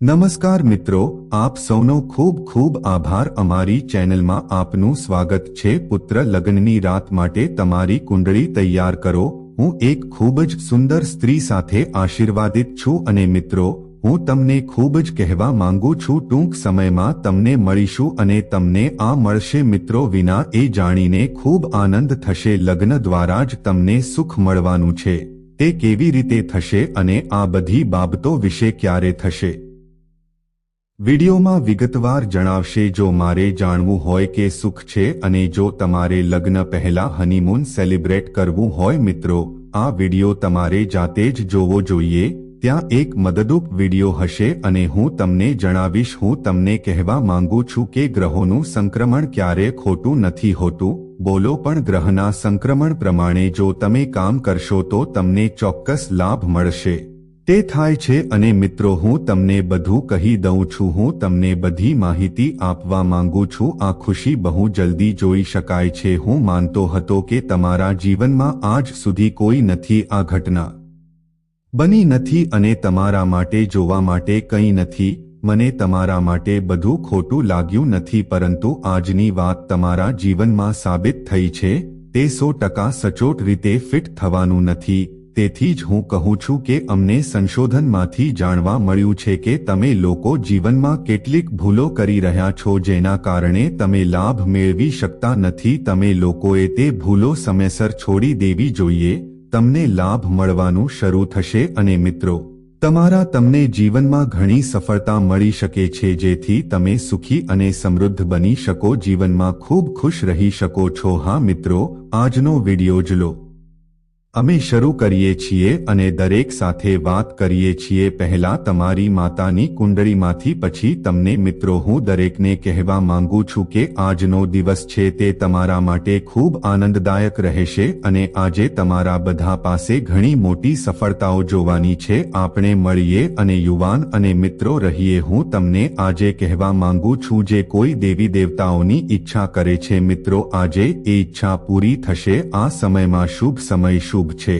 નમસ્કાર મિત્રો, આપ સૌનો ખૂબ ખૂબ આભાર। અમારી ચેનલમાં આપનું સ્વાગત છે। પુત્ર લગ્નની રાત માટે તમારી કુંડળી તૈયાર કરો। હું એક ખૂબ જ સુંદર સ્ત્રી સાથે આશીર્વાદિત છું અને મિત્રો, હું તમને ખૂબ જ કહેવા માંગુ છું, ટૂંક સમયમાં તમને મળીશું અને તમને આ મળશે મિત્રો વિના એ જાણીને ખૂબ આનંદ થશે। લગ્ન દ્વારા જ તમને સુખ મળવાનું છે, તે કેવી રીતે થશે અને આ બધી બાબતો વિશે ક્યારે થશે, વિડીયોમાં વિગતવાર જણાવશે। જો મારે જાણવું હોય કે સુખ છે અને જો તમારે લગ્ન પહેલા હનીમૂન સેલિબ્રેટ કરવું હોય મિત્રો, આ વિડીયો તમારે જાતે જ જોવો જોઈએ। ત્યાં એક મદદરૂપ વિડીયો હશે અને હું તમને જણાવીશ। હું તમને કહેવા માંગુ છું કે ગ્રહોનું સંક્રમણ ક્યારે ખોટું નથી હોતું। બોલો પણ ગ્રહના સંક્રમણ પ્રમાણે જો તમે કામ કરશો તો તમને ચોક્કસ લાભ મળશે, તે થાય છે। અને મિત્રો, હું તમને બધું કહી દઉં છું, હું તમને બધી માહિતી આપવા માંગુ છું। આ ખુશી બહુ જલ્દી જોઈ શકાય છે। હું માનતો હતો કે તમારા જીવનમાં આજ સુધી કોઈ નથી આ ઘટના બની નથી અને તમારા માટે જોવા માટે કંઈ નથી। મને તમારા માટે બધું ખોટું લાગ્યું નથી, પરંતુ આજની વાત તમારા જીવનમાં સાબિત થઈ છે, તે 100% સચોટ રીતે ફિટ થવાનું નથી। તેથી જ હું કહું છું કે અમને સંશોધનમાંથી જાણવા મળ્યું છે કે તમે લોકો જીવનમાં કેટલીક ભૂલો કરી રહ્યા છો જેના કારણે તમે લાભ મેળવી શકતા નથી। તમે લોકોએ તે ભૂલો સમયસર છોડી દેવી જોઈએ, તમને લાભ મળવાનું શરૂ થશે અને મિત્રો, તમને જીવનમાં ઘણી સફળતા મળી શકે છે, જેથી તમે સુખી અને સમૃદ્ધ બની શકો, જીવનમાં ખૂબ ખુશ રહી શકો છો। હા મિત્રો, આજનો વિડીયો જ લો। અમે શરૂ કરીએ છીએ અને દરેક સાથે વાત કરીએ છીએ। પહેલા તમારી માતાની કુંડળીમાંથી, પછી તમને મિત્રો, હું દરેકને કહેવા માંગુ છું કે આજનો દિવસ છે તે તમારા માટે ખૂબ આનંદદાયક રહેશે અને આજે તમારા બધા પાસે ઘણી મોટી સફળતાઓ જોવાની છે। આપણે મળીએ અને યુવાન અને મિત્રો રહીએ। હું તમને આજે કહેવા માંગુ છું, જે કોઈ દેવી દેવતાઓની ઈચ્છા કરે છે મિત્રો, આજે એ ઈચ્છા પૂરી થશે। આ સમયમાં શુભ સમય શુભ છે,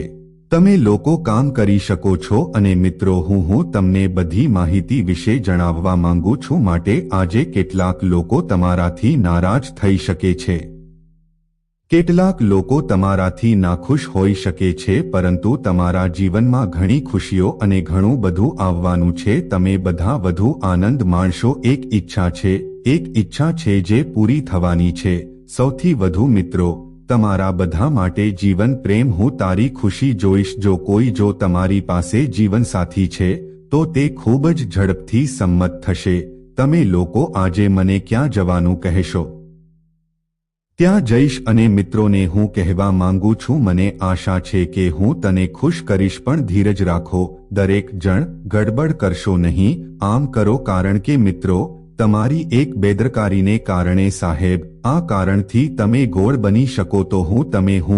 તમે લોકો કામ કરી શકો છો અને મિત્રો, હું તમને બધી માહિતી વિશે જણાવવા માંગુ છું। માટે આજે કેટલાક લોકો તમારાથી નારાજ થઈ શકે છે, કેટલાક લોકો તમારાથી નાખુશ હોઈ શકે છે, પરંતુ તમારા જીવનમાં ઘણી ખુશીઓ અને ઘણું બધું આવવાનું છે। તમે બધા વધુ આનંદ માણશો। એક ઈચ્છા છે જે પૂરી થવાની છે। સૌથી વધુ મિત્રો, તમારા બધા માટે જીવન પ્રેમ। હું તારી ખુશી જોઈશ। જો તમારી પાસે જીવનસાથી છે તો તે ખૂબ જ ઝડપથી સંમત થશે। તમે લોકો આજે મને ક્યાં જવાનું કહેશો, ત્યાં જઈશ અને મિત્રોને હું કહેવા માંગુ છું, મને આશા છે કે હું તને ખુશ કરીશ, પણ ધીરજ રાખો। દરેક જણ ગડબડ કરશો નહીં, આમ કરો કારણ કે મિત્રો, તમારી એક બેદરકારીને કારણે સાહેબ, આ કારણથી તમે ગોળ બની શકો તો હું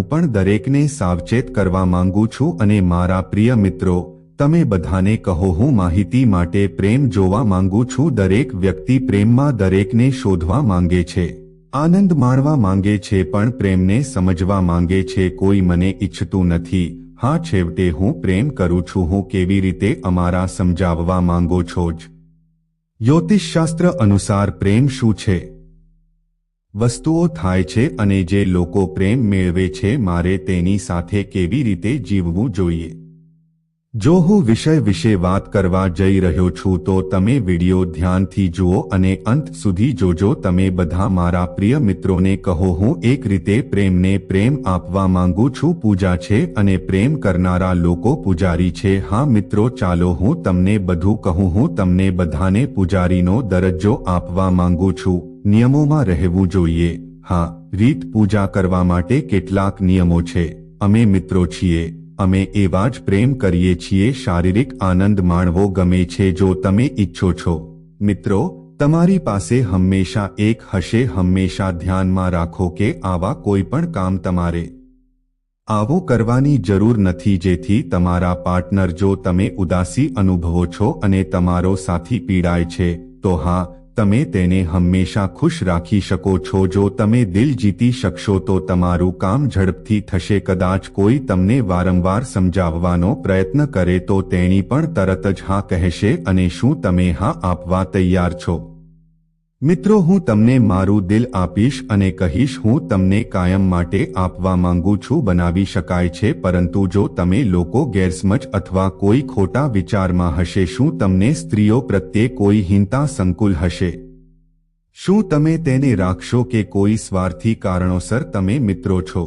પણ દરેકને સાવચેત કરવા માંગુ છું। અને મારા પ્રિય મિત્રો, તમે બધાને કહો, હું માહિતી માટે પ્રેમ જોવા માંગુ છું। દરેક વ્યક્તિ પ્રેમમાં દરેકને શોધવા માંગે છે, આનંદ માણવા માંગે છે, પણ પ્રેમને સમજવા માંગે છે। કોઈ મને ઈચ્છતું નથી। હા, છેવટે હું પ્રેમ કરું છું। હું કેવી રીતે અમારા સમજાવવા માંગો છો જ। જ્યોતિષશાસ્ત્ર અનુસાર પ્રેમ શું છે, વસ્તુઓ થાય છે અને જે લોકો પ્રેમ મેળવે છે, મારે તેની સાથે કેવી રીતે જીવવું જોઈએ। જો હું વિષય વિશે વાત કરવા જઈ રહ્યો છું તો તમે વિડીયો ધ્યાનથી જુઓ અને અંત સુધી જોજો। તમે બધા મારા પ્રિય મિત્રોને કહો, હું એક રીતે પ્રેમને પ્રેમ આપવા માંગુ છું। પૂજા છે અને પ્રેમ કરનારા લોકો પૂજારી છે। હા મિત્રો, ચાલો હું તમને બધું કહું। હું તમને બધાને પૂજારીનો દરજ્જો આપવા માંગુ છું। નિયમોમાં રહેવું જોઈએ। હા, રીત પૂજા કરવા માટે કેટલાક નિયમો છે। અમે મિત્રો છીએ, અમે એવા જ પ્રેમ કરીએ છીએ। શારીરિક આનંદ માણવો ગમે છે જો તમે ઈચ્છો છો મિત્રો, તમારી પાસે હંમેશા એક હશે। હંમેશા ધ્યાનમાં રાખો કે આવા કોઈ પણ કામ તમારે આવું કરવાની જરૂર નથી જેથી તમારા પાર્ટનર, જો તમે ઉદાસી અનુભવો છો અને તમારો સાથી પીડાય છે તો હા, તમે તેને હંમેશા ખુશ રાખી શકો છો. જો તમે દિલ જીતી શકશો તો તમારું કામ ઝડપથી થશે. કદાચ કોઈ તમને વારંવાર સમજાવવાનો પ્રયત્ન કરે તો તેણી પણ તરત જ હા કહેશે. અને શું તમે હા આપવા તૈયાર છો? મિત્રો, હું તમને મારું દિલ આપીશ અને કહીશ હું તમને કાયમ માટે આપવા માંગુ છું. બનાવી શકાય છે, પરંતુ જો તમે લોકો ગેરસમજ અથવા કોઈ ખોટા વિચારમાં હશે. શું તમને સ્ત્રીઓ પ્રત્યે કોઈ હિંતા સંકુલ હશે? શું તમે તેને રાખશો કે કોઈ સ્વાર્થી કારણોસર તમે મિત્રો છો?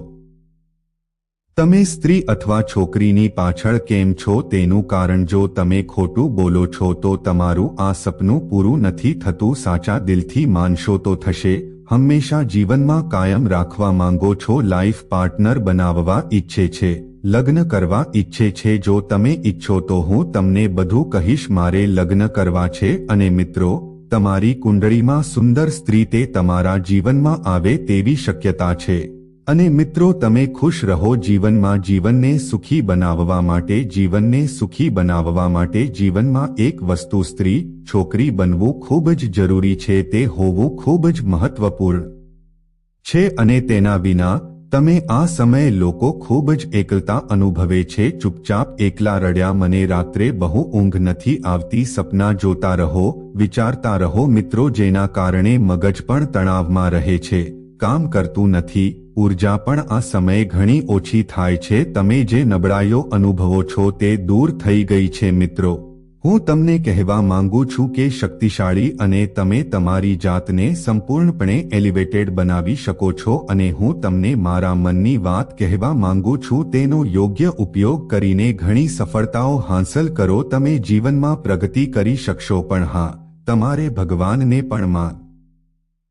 તમે સ્ત્રી અથવા છોકરીની પાછળ કેમ છો તેનું કારણ જો તમે ખોટું બોલો છો તો તમારું આ સપનું પૂરું નથી થતું. સાચા દિલથી માનશો તો થશે. હંમેશા જીવનમાં કાયમ રાખવા માંગો છો. લાઈફ પાર્ટનર બનાવવા ઈચ્છે છે, લગ્ન કરવા ઈચ્છે છે. જો તમે ઈચ્છો તો હું તમને બધું કહીશ. મારે લગ્ન કરવા છે. અને મિત્રો, તમારી કુંડળીમાં સુંદર સ્ત્રી તે તમારા જીવનમાં આવે તેવી શક્યતા છે. અને મિત્રો, તમે ખુશ રહો જીવનમાં. જીવનને સુખી બનાવવા માટે જીવનમાં એક વસ્તુ સ્ત્રી, છોકરી બનવું ખૂબ જ જરૂરી છે. તે હોવું ખૂબ જ મહત્વપૂર્ણ છે. અને તેના વિના તમે આ સમયે લોકો ખૂબ જ એકલતા અનુભવે છે. ચૂપચાપ એકલા રડ્યા. મને રાત્રે બહુ ઊંઘ નથી આવતી. સપના જોતા રહો, વિચારતા રહો. મિત્રો, જેના કારણે મગજ પણ તણાવમાં રહે છે, કામ કરતું નથી. ઊર્જા પણ આ સમયે ઘણી ઓછી થાય છે. તમે જે નબળાઈઓ અનુભવો છો તે દૂર થઈ ગઈ છે. મિત્રો, હું તમને કહેવા માંગુ છું કે શક્તિશાળી અને તમે તમારી જાતને સંપૂર્ણપણે એલિવેટેડ બનાવી શકો છો. અને હું તમને મારા મનની વાત કહેવા માંગુ છું. તેનો યોગ્ય ઉપયોગ કરીને ઘણી સફળતાઓ હાંસલ કરો. તમે જીવનમાં પ્રગતિ કરી શકશો. પણ હા, તમારે ભગવાનને પણ માન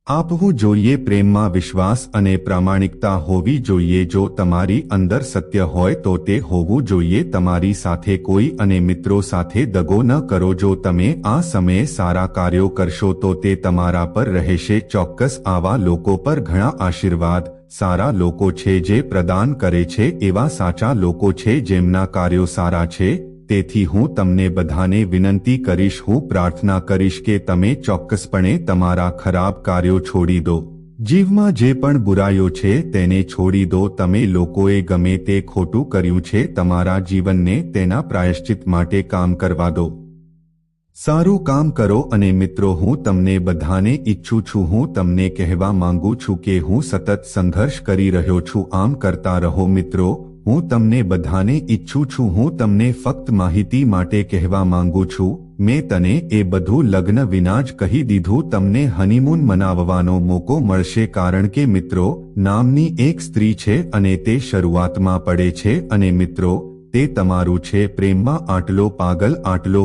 આપવું જોઈએ. પ્રેમમાં વિશ્વાસ અને પ્રામાણિકતા હોવી જોઈએ. જો તમારી અંદર સત્ય હોય તો તે હોવું જોઈએ. તમારી સાથે કોઈ અને મિત્રો સાથે દગો ન કરો. જો તમે આ સમયે સારા કાર્યો કરશો તો તે તમારા પર રહેશે. ચોક્કસ આવા લોકો પર ઘણા આશીર્વાદ, સારા લોકો છે જે પ્રદાન કરે છે. એવા સાચા લોકો છે જેમના કાર્યો સારા છે. તેથી હું તમને બધાને વિનંતી કરીશ, હું પ્રાર્થના કરીશ કે તમે ચોક્કસપણે તમારા ખરાબ કાર્યો છોડી દો. જીવમાં જે પણ બુરાઈઓ છે તેને છોડી દો. તમે લોકોએ ગમે તે ખોટું કર્યું છે, તમારા જીવનને તેના પ્રાયશ્ચિત માટે કામ કરવા દો. સારું કામ કરો. અને મિત્રો, હું તમને બધાને ઈચ્છું છું, હું તમને કહેવા માંગુ છું કે હું સતત સંઘર્ષ કરી રહ્યો છું. આમ કરતા રહો. મિત્રો, હું તમને બધાને ઈચ્છું છું. હું તમને ફક્ત માહિતી માટે કહેવા માંગુ છું. મેં તને એ બધું લગ્ન વિના જ કહી દીધું. તમને હનીમૂન મનાવવાનો મોકો મળશે. કારણ કે મિત્રો, નામની એક સ્ત્રી છે અને તે શરૂઆતમાં પડે છે. અને મિત્રો, તે તમારું છે. પ્રેમમાં આટલો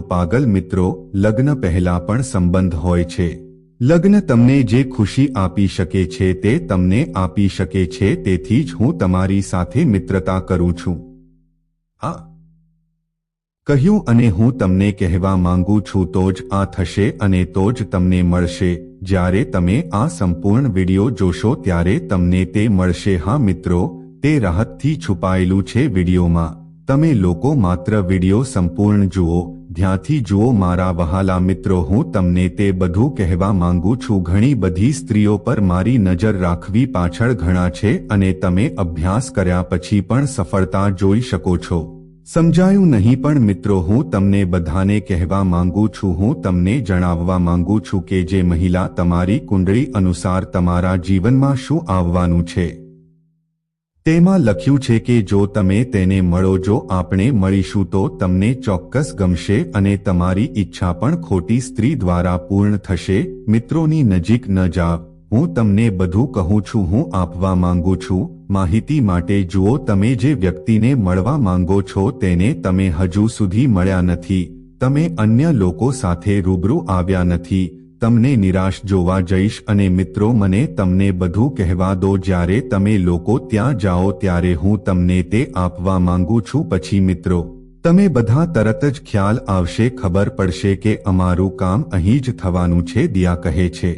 પાગલ. મિત્રો, લગ્ન પહેલા પણ સંબંધ હોય છે. લગ્ન તમને જે ખુશી આપી શકે છે તે તમને આપી શકે છે. તેથી જ હું તમારી સાથે મિત્રતા કરું છું. આ કહ્યું અને હું તમને કહેવા માંગુ છું તો જ આ થશે અને તો જ તમને મળશે. જ્યારે તમે આ સંપૂર્ણ વિડિયો જોશો ત્યારે તમને તે મળશે. હા મિત્રો, તે રાહતથી છુપાયેલું છે વિડિયોમાં. તમે લોકો માત્ર વિડિયો સંપૂર્ણ જુઓ, ધ્યાનથી જુઓ. મારા વહાલા મિત્રો, હું તમને તે બધું કહેવા માંગુ છું. ઘણી બધી સ્ત્રીઓ પર મારી નજર રાખવી પાછળ ઘણા છે અને તમે અભ્યાસ કર્યા પછી પણ સફળતા જોઈ શકો છો. સમજાયું નહીં? પણ મિત્રો, હું તમને બધાને કહેવા માંગુ છું, હું તમને જણાવવા માંગુ છું કે જે મહિલા તમારી કુંડળી અનુસાર તમારા જીવનમાં શું આવવાનું છે તેમાં લખ્યું છે કે જો તમે તેને મળો, જો આપણે મળીશું તો તમને ચોક્કસ ગમશે અને તમારી ઈચ્છા પણ ખોટી સ્ત્રી દ્વારા પૂર્ણ થશે. મિત્રોની નજીક ન જાવ. હું તમને બધું કહું છું, હું આપવા માંગુ છું. માહિતી માટે જુઓ. તમે જે વ્યક્તિને મળવા માંગો છો તેને તમે હજુ સુધી મળ્યા નથી. તમે અન્ય લોકો સાથે રૂબરૂ આવ્યા નથી. તમને નિરાશ જોવા જઈશ. અને મિત્રો, મને તમને બધું કહેવા દો. જ્યારે તમે લોકો ત્યાં જાઓ ત્યારે હું તમને તે આપવા માંગુ છું. પછી મિત્રો, તમે બધા તરત જ ખ્યાલ આવશે, ખબર પડશે કે અમારું કામ અહીં જ થવાનું છે. દિયા કહે છે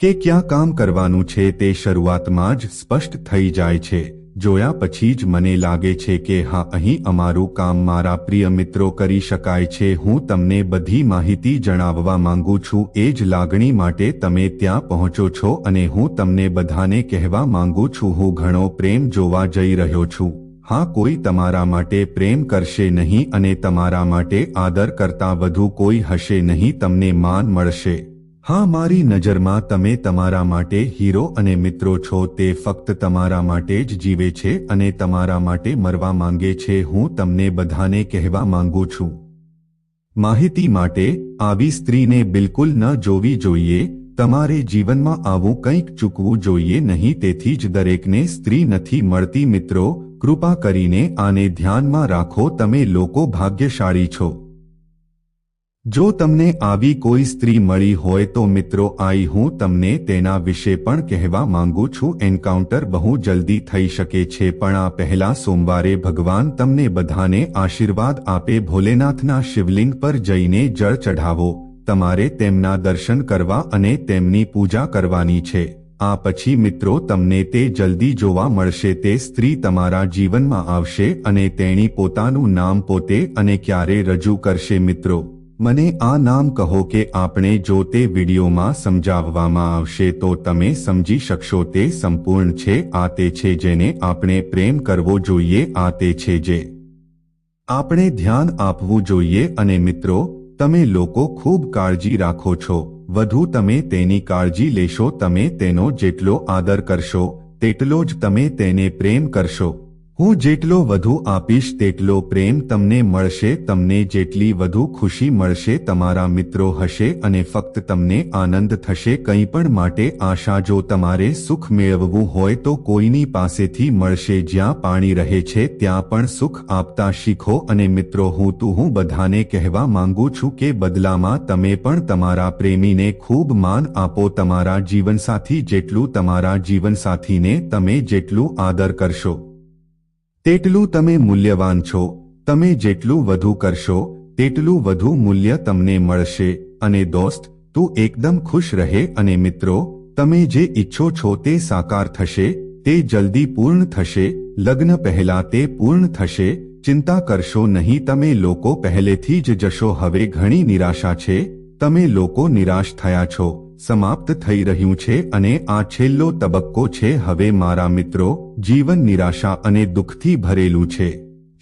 કે ક્યાં કામ કરવાનું છે તે શરૂઆતમાં જ સ્પષ્ટ થઈ જાય છે. જોયા પછી જ મને લાગે છે કે હા, અહીં અમારું કામ મારા પ્રિય મિત્રો કરી શકાય છે. હું તમને બધી માહિતી જણાવવા માંગુ છું. એ જ લાગણી માટે તમે ત્યાં પહોંચો છો અને હું તમને બધાને કહેવા માંગુ છું, હું ઘણો પ્રેમ જોવા જઈ રહ્યો છું. હા, કોઈ તમારા માટે પ્રેમ કરશે નહીં અને તમારા માટે આદર કરતાં વધુ કોઈ હશે નહીં. તમને માન મળશે. હા, મારી નજરમાં તમે તમારા માટે હીરો અને મિત્રો છો. તે ફક્ત તમારા માટે જ જીવે છે અને તમારા માટે મરવા માંગે છે. હું તમને બધાને કહેવા માંગુ છું, માહિતી માટે આવી સ્ત્રીને બિલકુલ ન જોવી જોઈએ. તમારે જીવનમાં આવું કંઈક ચૂકવું જોઈએ નહીં. તેથી જ દરેકને સ્ત્રી નથી મળતી. મિત્રો, કૃપા કરીને આને ધ્યાનમાં રાખો. તમે લોકો ભાગ્યશાળી છો. જો તમને આવી કોઈ સ્ત્રી મળી હોય તો મિત્રો, હું તમને તેના વિશે પણ કહેવા માંગુ છું. એન્કાઉન્ટર બહુ જલ્દી થઈ શકે છે, પણ આ પહેલા સોમવારે ભગવાન તમને બધાને આશીર્વાદ આપે. ભોલેનાથના શિવલિંગ પર જઈને જળ ચઢાવો. તમારે તેમના દર્શન કરવા અને તેમની પૂજા કરવાની છે. આ પછી મિત્રો, તમને તે જલ્દી જોવા મળશે. તે સ્ત્રી તમારા જીવનમાં આવશે અને તેણી પોતાનું નામ પોતે અને ક્યારે રજૂ કરશે. મિત્રો, મને આ નામ કહો કે આપણે જો તે વિડીયોમાં સમજાવવામાં આવશે તો તમે સમજી શકશો. તે સંપૂર્ણ છે. આ તે છે જેને આપણે પ્રેમ કરવો જોઈએ. આ તે છે જે આપણે ધ્યાન આપવું જોઈએ. અને મિત્રો, તમે લોકો ખૂબ કાળજી રાખો છો. વધુ તમે તેની કાળજી લેશો. તમે તેનો જેટલો આદર કરશો તેટલો જ તમે તેને પ્રેમ કરશો. હું જેટલો વધુ આપીશ તેટલો પ્રેમ તમને મળશે. તમને જેટલી વધુ ખુશી મળશે તમારા મિત્રો હશે અને ફક્ત તમને આનંદ થશે. કંઈ પણ માટે આશા. જો તમારે સુખ મેળવવું હોય તો કોઈની પાસેથી મળશે. જ્યાં પાણી રહે છે ત્યાં પણ સુખ આપતા શીખો. અને મિત્રો, હું બધાને કહેવા માંગુ છું કે બદલામાં તમે પણ તમારા પ્રેમીને ખૂબ માન આપો. તમારા જીવનસાથી જેટલું તમારા જીવનસાથીને તમે જેટલું આદર કરશો તેટલું તમે મૂલ્યવાન છો. તમે જેટલું વધુ કરશો તેટલું વધુ મૂલ્ય તમને મળશે. અને દોસ્ત, તું એકદમ ખુશ રહે. અને મિત્રો, તમે જે ઈચ્છો છો તે સાકાર થશે. તે જલ્દી પૂર્ણ થશે. લગ્ન પહેલા તે પૂર્ણ થશે. ચિંતા કરશો નહીં. તમે લોકો પહેલેથી જ જશો. હવે ઘણી નિરાશા છે. તમે લોકો નિરાશ થયા છો. સમાપ્ત થઈ રહ્યું છે અને આ છેલ્લો તબક્કો છે. હવે મારા મિત્રો, જીવન નિરાશા અને દુઃખથી ભરેલું છે.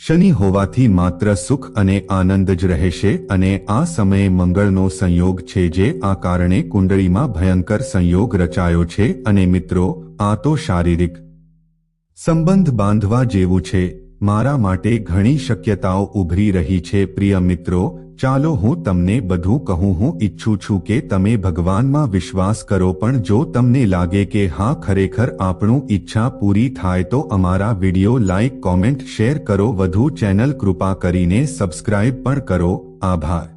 શનિ હોવાથી માત્ર સુખ અને આનંદ જ રહેશે. અને આ સમયે મંગળનો સંયોગ છે, જે આ કારણે કુંડળીમાં ભયંકર સંયોગ રચાયો છે. અને મિત્રો, આ તો શારીરિક સંબંધ બાંધવા જેવું છે. મારા માટે ઘણી શક્યતાઓ ઉભરી રહી છે. પ્રિય મિત્રો, ચાલો હું તમને બધું કહું. હું ઈચ્છું છું કે તમે ભગવાનમાં વિશ્વાસ કરો. પણ જો તમને લાગે કે હા, ખરેખર આપણું ઈચ્છા પૂરી થાય તો અમારા વિડીયો લાઈક, કોમેન્ટ, શેર કરો. વધુ ચેનલ કૃપા કરીને સબસ્ક્રાઇબ પણ કરો. આભાર.